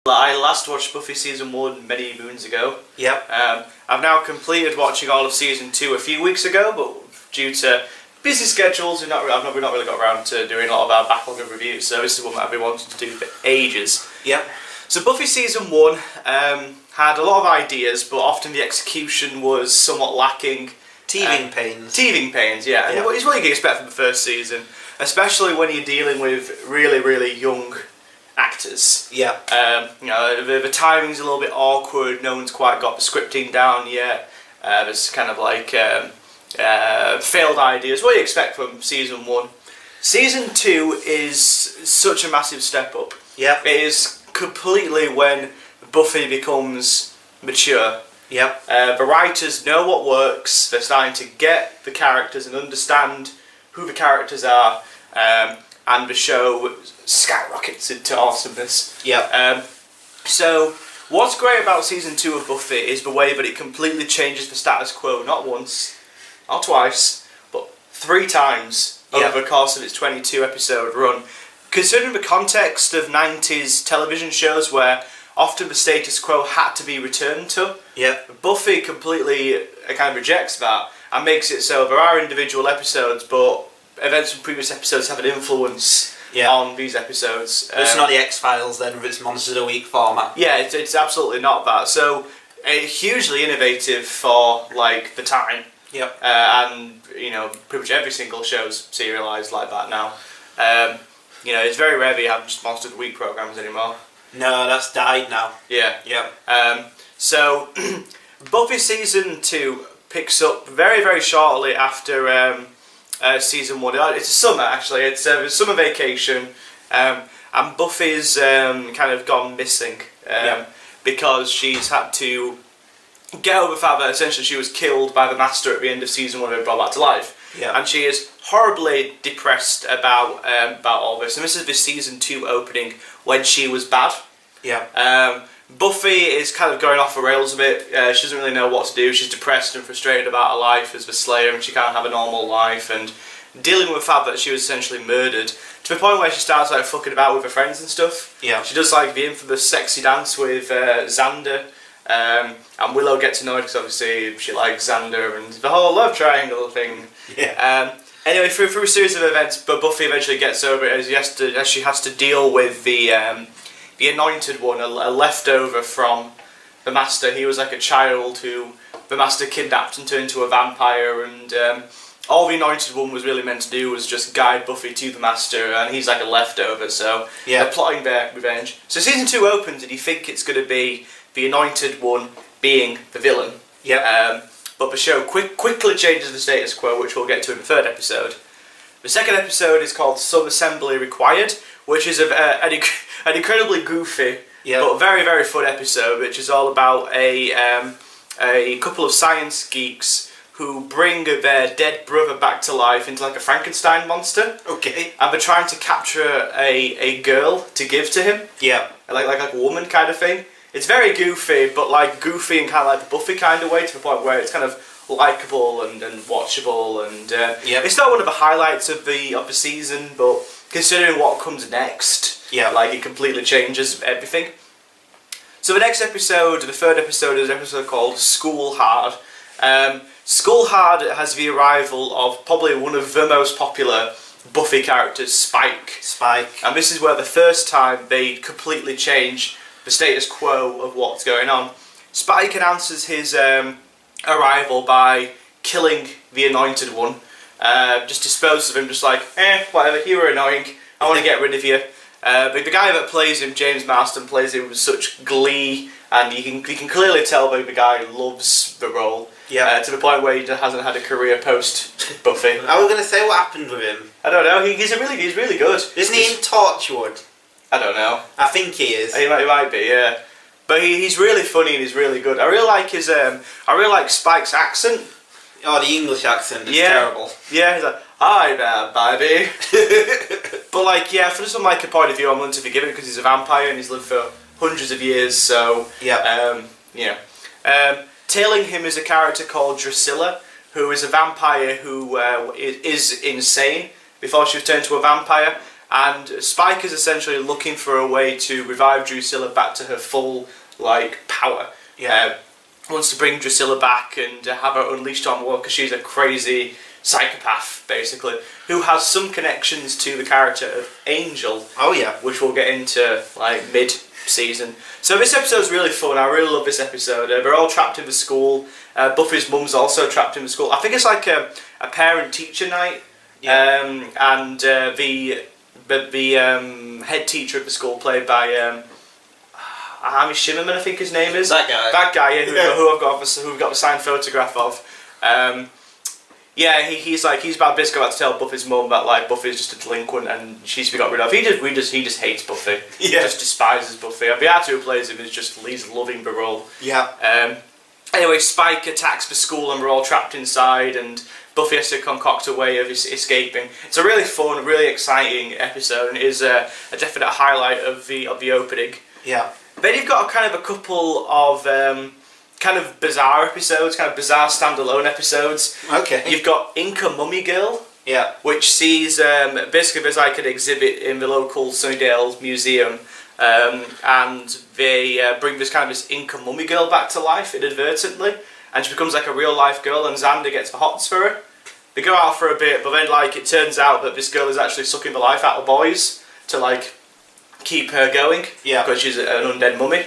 I last watched Buffy Season 1 many moons ago. Yep. I've now completed watching all of Season 2 a few weeks ago, but due to busy schedules, we've not really got around to doing a lot of our backlog of reviews, so this is one that I've been wanting to do for ages. Yep. So Buffy Season 1 had a lot of ideas, but often the execution was somewhat lacking. Teething pains. Teething pains, yeah. And it's what you can expect from the first season, especially when you're dealing with really, really young actors. Yeah. The timing's a little bit awkward. No one's quite got the scripting down yet. There's kind of like failed ideas. What do you expect from Season 1? Season 2 is such a massive step up. Yeah. It is completely when Buffy becomes mature. Yep. The writers know what works. They're starting to get the characters and understand who the characters are, and the show skyrockets into awesomeness. Yep. So what's great about Season 2 of Buffy is the way that it completely changes the status quo, not once, not twice, but 3 times over the course of its 22 episode run. Considering the context of 90s television shows where often the status quo had to be returned to, Buffy completely kind of rejects that and makes it so there are individual episodes, but events from previous episodes have an influence on these episodes. It's not the X-Files then with its Monsters a Week format. Yeah, it's absolutely not that. So hugely innovative for like the time. Yep. And pretty much every single show's serialised like that now. It's very rare that you have just Monsters of the Week programmes anymore. No, that's died now. Yeah. Yep. So Buffy Season 2 picks up very, very shortly after Season 1. It's a summer, actually. It's a summer vacation, and Buffy's kind of gone missing because she's had to get over the fact that essentially she was killed by the Master at the end of Season 1 and brought back to life. Yeah. And she is horribly depressed about all this. And this is the Season 2 opening when she was bad. Yeah. Buffy is kind of going off the rails a bit. She doesn't really know what to do. She's depressed and frustrated about her life as the Slayer, and she can't have a normal life, and dealing with the fact that she was essentially murdered to the point where she starts like fucking about with her friends and stuff. Yeah. She does like the infamous sexy dance with Xander, and Willow gets annoyed because obviously she likes Xander and the whole love triangle thing. Yeah. Anyway, through a series of events, but Buffy eventually gets over it as she has to deal with the Anointed One, a leftover from the Master. He was like a child who the Master kidnapped and turned into a vampire, and all the Anointed One was really meant to do was just guide Buffy to the Master, and he's like a leftover, so they're plotting their revenge. So Season 2 opens and you think it's going to be the Anointed One being the villain. But the show quickly changes the status quo, which we'll get to in the 3rd episode. The 2nd episode is called Some Assembly Required, which is an incredibly goofy but very, very fun episode, which is all about a couple of science geeks who bring their dead brother back to life into like a Frankenstein monster. Okay. And they're trying to capture a girl to give to him. Yeah. Like a woman kind of thing. It's very goofy, but like goofy in kind of like the Buffy kind of way, to the point where it's kind of likeable and watchable, and it's not one of the highlights of the season, but considering what comes next, like it completely changes everything. So the next episode, the 3rd episode, is an episode called School Hard. School Hard has the arrival of probably one of the most popular Buffy characters, Spike. And this is where the first time they completely change the status quo of what's going on. Spike announces his arrival by killing the Anointed One. Just disposes of him, just like, whatever, you were annoying, I want to get rid of you. But the guy that plays him, James Marston, plays him with such glee, and you can clearly tell that the guy loves the role. To the point where he hasn't had a career post Buffy. I was going to say, what happened with him? I don't know, he's really good. Isn't he in Torchwood? I don't know. I think he is. He might be, yeah. But he's really funny and he's really good. I really like Spike's accent. Oh, the English accent is terrible. Yeah, he's like, hi there, baby. But like, from some like a point of view, I'm willing to forgive it because he's a vampire and he's lived for hundreds of years. So tailing him is a character called Drusilla, who is a vampire who is insane before she was turned to a vampire. and Spike is essentially looking for a way to revive Drusilla back to her full power. Yeah. Wants to bring Drusilla back and have her unleashed on the world because she's a crazy psychopath, basically, who has some connections to the character of Angel. Oh yeah. Which we'll get into mid-season. So this episode's really fun. I really love this episode. They're all trapped in the school. Buffy's mum's also trapped in the school. I think it's like a parent-teacher night. Yeah. And the head teacher of the school, played by Amy Shimmerman, I think his name is. That guy. That guy, yeah, who we've got the signed photograph of. He's about basically about to tell Buffy's mum that Buffy's just a delinquent and she's to be got rid of. He just hates Buffy. Yeah. Just despises Buffy. The actor who plays him is just Lee's loving the role. Yeah. Anyway, Spike attacks the school and we're all trapped inside, and Buffy has to concoct a way of escaping. It's a really fun, really exciting episode, and it is a definite highlight of the opening. Yeah. Then you've got a couple of kind of bizarre episodes, kind of bizarre standalone episodes. Okay. You've got Inca Mummy Girl. Yeah. Which sees basically there's an exhibit in the local Sunnydale Museum, and they bring this Inca Mummy Girl back to life inadvertently, and she becomes a real life girl, and Xander gets the hots for her. They go out for a bit, but then it turns out that this girl is actually sucking the life out of boys to keep her going. Yeah. Because she's an undead mummy.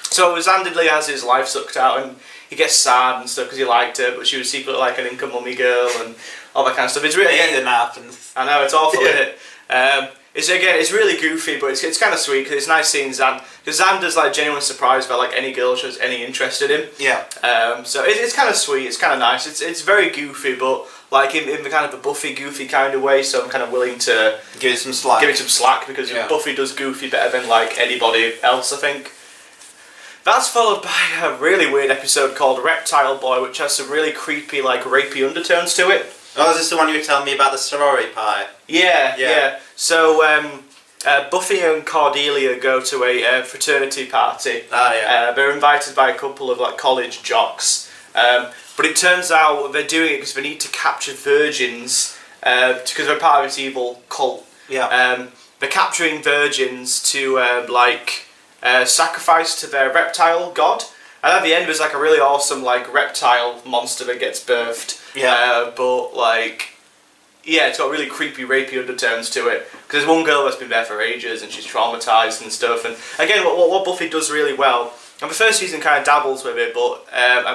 So Xander has his life sucked out, and he gets sad and stuff because he liked her, but she was secretly an Inca Mummy Girl and all that kind of stuff. It's really Anything happens. I know, it's awful, isn't it? It's really goofy, but it's kind of sweet because it's nice seeing Xander, because Xander's genuinely surprised by any girl shows any interest in him. Yeah. So it's kind of sweet. It's kind of nice. It's very goofy, but in the kind of the Buffy goofy kind of way. So I'm kind of willing to give it some slack. Because Buffy does goofy better than anybody else, I think. That's followed by a really weird episode called Reptile Boy, which has some really creepy, rapey undertones to it. Oh, is this the one you were telling me about the sorority pie? Yeah. So Buffy and Cordelia go to a fraternity party. Oh, yeah. They're invited by a couple of college jocks. But it turns out they're doing it because they need to capture virgins, because they're part of this evil cult. Yeah. They're capturing virgins to sacrifice to their reptile god. And at the end there's a really awesome reptile monster that gets birthed. Yeah. It's got really creepy, rapey undertones to it. Because there's one girl that's been there for ages and she's traumatised and stuff. And again, what Buffy does really well, and the first season kind of dabbles with it, but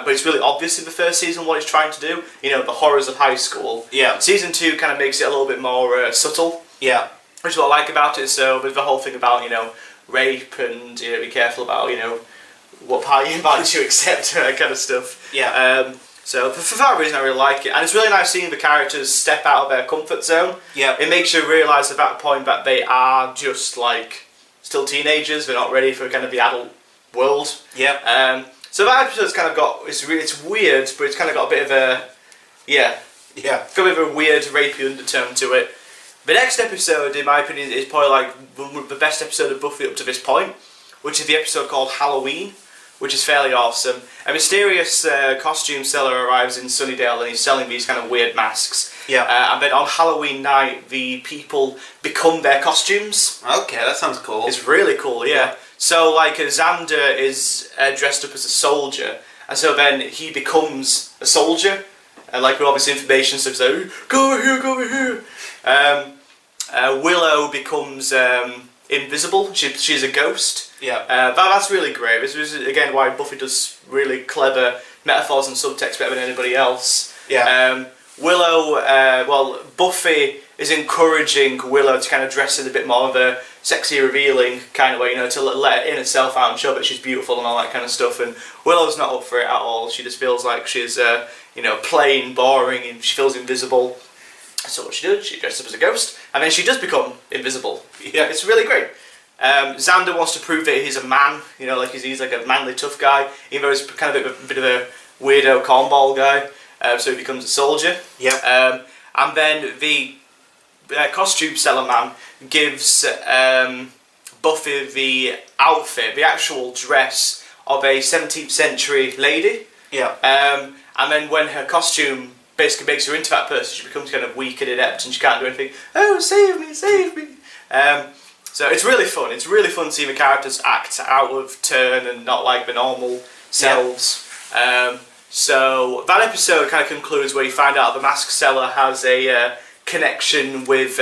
it's really obvious in the first season what it's trying to do. The horrors of high school. Yeah. Season 2 kind of makes it a little bit more subtle. Yeah. Which is what I like about it. So there's the whole thing about, rape and, be careful about, what part you accept, that kind of stuff. Yeah. So for that reason I really like it, and it's really nice seeing the characters step out of their comfort zone. Yeah. It makes you realise at that point that they are just still teenagers. They're not ready for kind of the adult world. Yeah. So that episode's kind of got it's weird, but it's kind of got a bit of a got a bit of a weird rapey undertone to it. The next episode, in my opinion, is probably the best episode of Buffy up to this point, which is the episode called Halloween, which is fairly awesome. A mysterious costume seller arrives in Sunnydale and he's selling these kind of weird masks. Yeah. And then on Halloween night, the people become their costumes. Okay, that sounds cool. It's really cool, yeah. So Xander is dressed up as a soldier, and so then he becomes a soldier, and with all this information stuff, so go over here. Willow becomes invisible. She's a ghost. Yeah. That's really great. This is again why Buffy does really clever metaphors and subtext better than anybody else. Yeah. Buffy is encouraging Willow to kind of dress in a bit more of a sexy, revealing kind of way, to let her inner self out and show that she's beautiful and all that kind of stuff. And Willow's not up for it at all. She just feels like she's, plain, boring, and she feels invisible. So what she does, she dresses up as a ghost, and then she does become invisible. Yeah. It's really great. Xander wants to prove that he's a man, he's a manly, tough guy, even though he's kind of a bit of a weirdo cornball guy. So he becomes a soldier. Yeah. And then the costume seller man gives Buffy the outfit, the actual dress of a 17th century lady. Yeah. And then when her costume basically makes her into that person, she becomes kind of weak and inept and she can't do anything. Oh, save me, save me. So it's really fun. It's really fun seeing the characters act out of turn and not like the normal selves. So that episode kind of concludes where you find out the Mask Seller has a connection with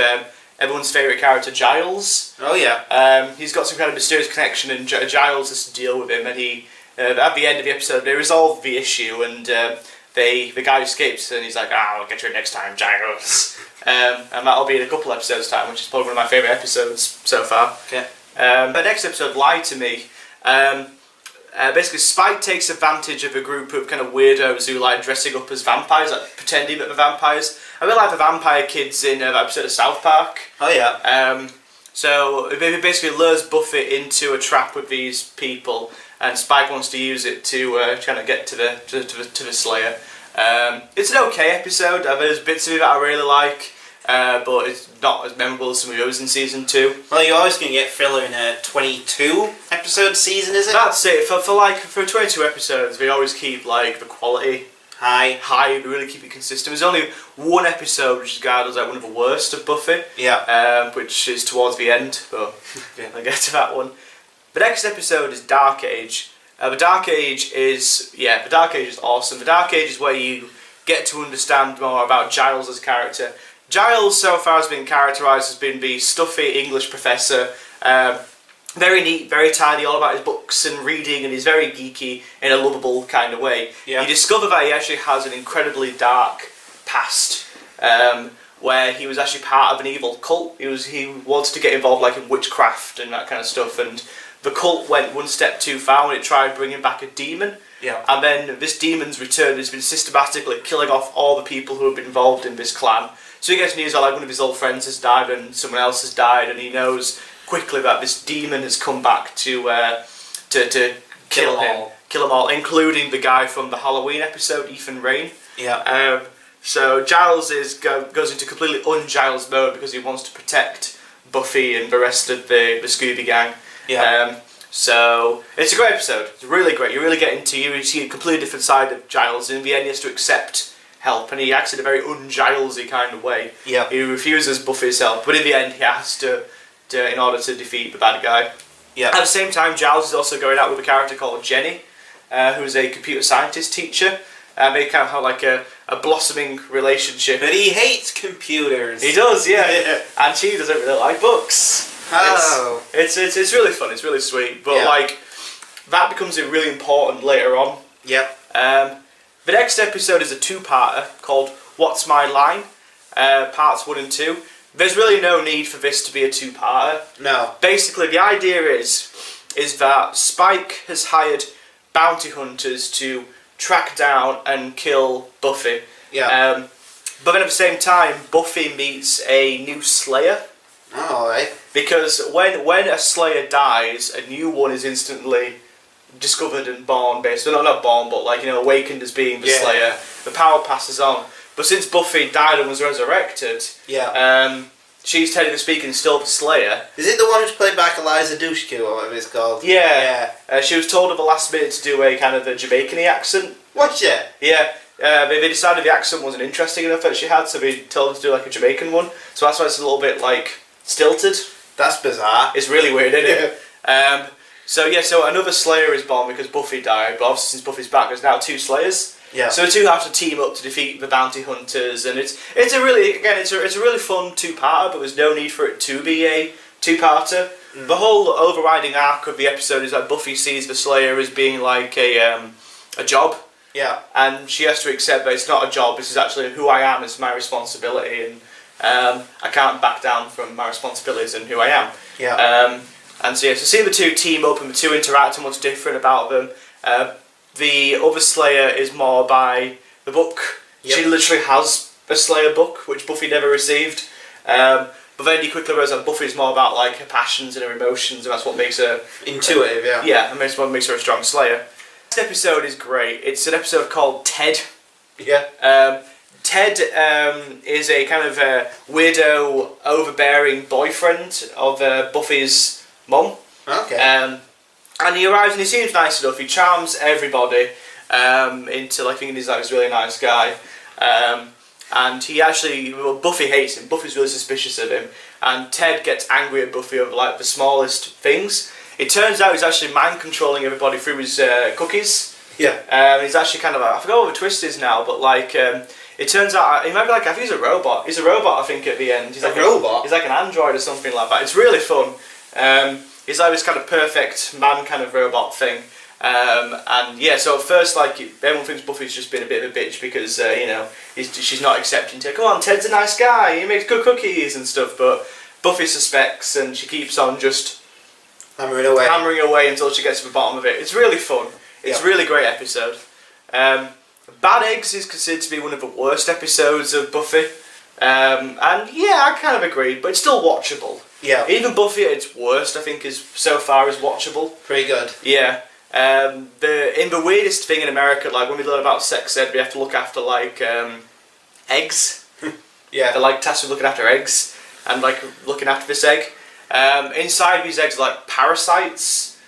everyone's favourite character, Giles. Oh yeah. He's got some kind of mysterious connection, and Giles has to deal with him. And he, at the end of the episode, they resolve the issue, and the guy escapes, and he's like, "I'll get you next time, Giles." And that'll be in a couple episodes' time, which is probably one of my favourite episodes so far. Okay. The next episode, Lie to Me. Basically, Spike takes advantage of a group of kind of weirdos who like dressing up as vampires, like pretending that they're vampires. I really like the vampire kids in that episode of South Park. Oh yeah. So it basically lures Buffy into a trap with these people, and Spike wants to use it to kind of get to the Slayer. It's an okay episode. There's bits of it that I really like. But it's not as memorable as some of the others in season 2. Well, you're always going to get filler in a 22 episode season, is it? That's it. For 22 episodes, they always keep like the quality high. They really keep it consistent. There's only one episode which is regarded as like one of the worst of Buffy. Yeah. Which is towards the end, but I'll get to that one. The next episode is Dark Age. The Dark Age is awesome. The Dark Age is where you get to understand more about Giles' as a character. Giles so far has been characterised as being the stuffy English professor, very neat, very tidy, all about his books and reading, and he's very geeky in a lovable kind of way. Yeah. You discover that he actually has an incredibly dark past, where he was actually part of an evil cult. He wanted to get involved like in witchcraft and that kind of stuff, and the cult went one step too far when it tried bringing back a demon. Yeah. And then this demon's return has been systematically killing off all the people who have been involved in this clan. So he gets news that like one of his old friends has died and someone else has died, and he knows quickly that this demon has come back to kill them all, including the guy from the Halloween episode, Ethan Rain. Yeah. So Giles goes into completely un-Giles mode because he wants to protect Buffy and the rest of the Scooby Gang. Yeah. So it's a great episode. It's really great. You really get into you see a completely different side of Giles, and in the end he has to accept help, and he acts in a very un-Gilesy kind of way. Yeah. He refuses Buffy's help, but in the end he has to in order to defeat the bad guy. Yeah. At the same time, Giles is also going out with a character called Jenny, who is a computer scientist teacher. They kind of have like a blossoming relationship. But he hates computers. He does, yeah. And she doesn't really like books. Oh. It's really fun. It's really sweet. But like that becomes really important later on. Yep. The next episode is a two-parter called What's My Line? Parts 1 and 2. There's really no need for this to be a two-parter. No. Basically, the idea is that Spike has hired bounty hunters to track down and kill Buffy. Yeah. But then at the same time, Buffy meets a new Slayer. Oh, alright. Because when a Slayer dies, a new one is instantly discovered and born, basically. Not born, but like, awakened as being the Slayer. The power passes on. But since Buffy died and was resurrected, she's technically speaking still the Slayer. Is it the one who's played back Eliza Dushku or whatever it's called? Yeah. She was told at the last minute to do a kind of a Jamaican accent. What's it? Yeah. They decided the accent wasn't interesting enough that she had, so they told her to do like a Jamaican one. So that's why it's a little bit like stilted. That's bizarre. It's really weird, isn't it? So another Slayer is born because Buffy died, but obviously since Buffy's back, there's now two Slayers. Yeah. So the two have to team up to defeat the bounty hunters, and it's a really fun two-parter, but there's no need for it to be a two-parter. The whole overriding arc of the episode is that Buffy sees the Slayer as being like a job. Yeah. And she has to accept that it's not a job. This is actually who I am. It's my responsibility, and I can't back down from my responsibilities and who I am. Yeah. So seeing the two team up and the two interact and what's different about them. The other Slayer is more by the book. Yep. She literally has a Slayer book, which Buffy never received. But then you quickly realise that Buffy's more about like her passions and her emotions, and that's what makes her intuitive. Yeah, and that's what makes her a strong Slayer. This episode is great. It's an episode called Ted. Yeah. Ted is a kind of weirdo, overbearing boyfriend of Buffy's mum. Okay. And he arrives and he seems nice enough. He charms everybody into like thinking he's like this really nice guy. And Buffy hates him. Buffy's really suspicious of him, and Ted gets angry at Buffy over like the smallest things. It turns out he's actually mind controlling everybody through his cookies. Yeah. He's actually kind of I forgot what the twist is now, but like it turns out he might be like I think he's a robot. He's a robot, I think, at the end. He's like a robot. He's like an android or something like that. It's really fun. He's like this kind of perfect man kind of robot thing. And yeah, so at first, like, everyone thinks Buffy's just been a bit of a bitch because, she's not accepting Ted. Come on, Ted's a nice guy, he makes good cookies and stuff, but Buffy suspects and she keeps on just hammering away until she gets to the bottom of it. It's really fun. It's a really great episode. Bad Eggs is considered to be one of the worst episodes of Buffy. And yeah, I kind of agree, but it's still watchable. Yeah. Even Buffy at its worst, I think, is so far is watchable. Pretty good. Yeah. The weirdest thing in America, like when we learn about sex ed, we have to look after like eggs. Yeah. They're like tasked with looking after eggs and like looking after this egg. Inside these eggs are like parasites,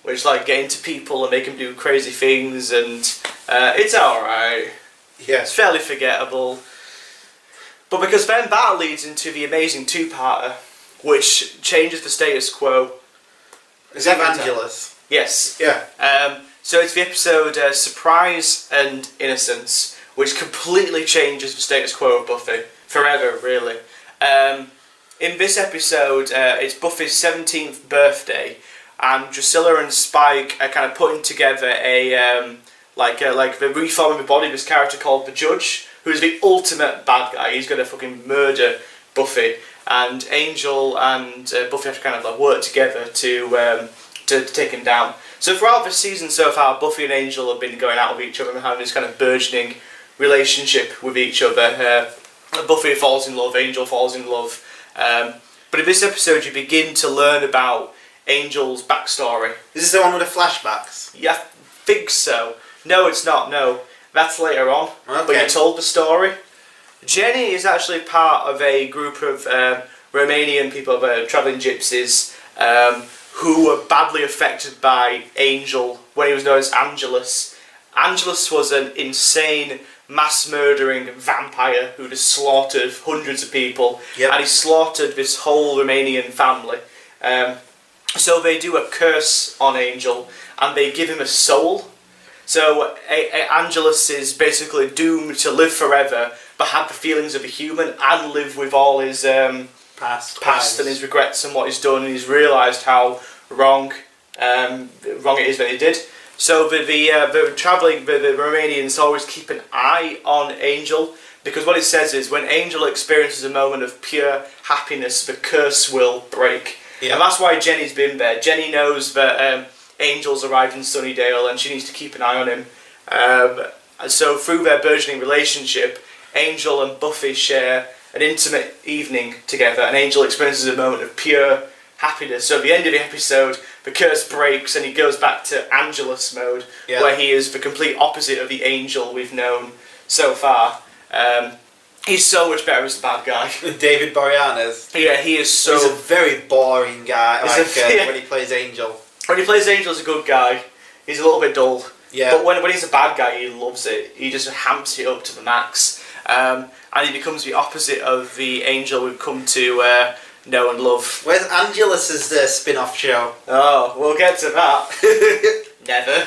which like get into people and make them do crazy things, and it's alright. Yeah. It's fairly forgettable. But because then that leads into the amazing two-parter, which changes the status quo. Is Evangelus? Yes. Yeah. So it's the episode Surprise and Innocence, which completely changes the status quo of Buffy. Forever, really. In this episode, it's Buffy's 17th birthday, and Drusilla and Spike are kind of putting together a, the reforming the body of this character called the Judge, who's the ultimate bad guy. He's going to fucking murder Buffy, and Angel and Buffy have to kind of like work together to take him down. So throughout the season so far, Buffy and Angel have been going out with each other and having this kind of burgeoning relationship with each other. Buffy falls in love, Angel falls in love. But in this episode you begin to learn about Angel's backstory. Is this the one with the flashbacks? Yeah, I think so. No, it's not, no. That's later on. Okay. But you told the story. Jenny is actually part of a group of Romanian people, travelling gypsies, who were badly affected by Angel when he was known as Angelus. Angelus was an insane, mass-murdering vampire who just slaughtered hundreds of people, and he slaughtered this whole Romanian family. So they do a curse on Angel, and they give him a soul. So Angelus is basically doomed to live forever, but have the feelings of a human and live with all his past and his regrets and what he's done, and he's realised how wrong it is that he did. So the Romanians always keep an eye on Angel, because what it says is when Angel experiences a moment of pure happiness, the curse will break. Yeah. And that's why Jenny's been there. Jenny knows that Angel's arrived in Sunnydale and she needs to keep an eye on him. And so through their burgeoning relationship, Angel and Buffy share an intimate evening together, and Angel experiences a moment of pure happiness. So at the end of the episode, the curse breaks and he goes back to Angelus mode, where he is the complete opposite of the Angel we've known so far. He's so much better as a bad guy. David Boreanaz. Yeah, he is so... He's a very boring guy, when he plays Angel. When he plays Angel as a good guy, he's a little bit dull. Yeah. But when he's a bad guy, he loves it. He just hamps it up to the max. And he becomes the opposite of the Angel we've come to know and love. Where's Angelus's spin-off show? Oh, we'll get to that. Never.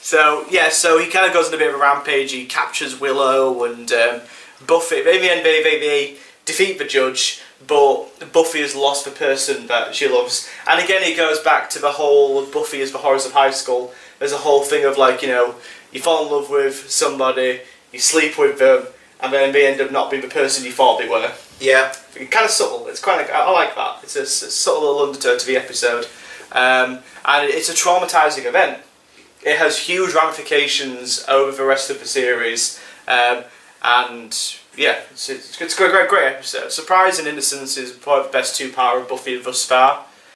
So he kind of goes on a bit of a rampage. He captures Willow and Buffy. In the end, they defeat the Judge, but Buffy has lost the person that she loves. And again, it goes back to the whole Buffy as the horrors of high school. There's a whole thing of like, you fall in love with somebody, you sleep with them, and then they end up not being the person you thought they were. Yeah. Kind of subtle. It's kind of, I like that. It's a subtle little undertone to the episode. And it's a traumatising event. It has huge ramifications over the rest of the series. And yeah, it's a great episode. Surprise and Innocence is probably the best two-part of Buffy thus far.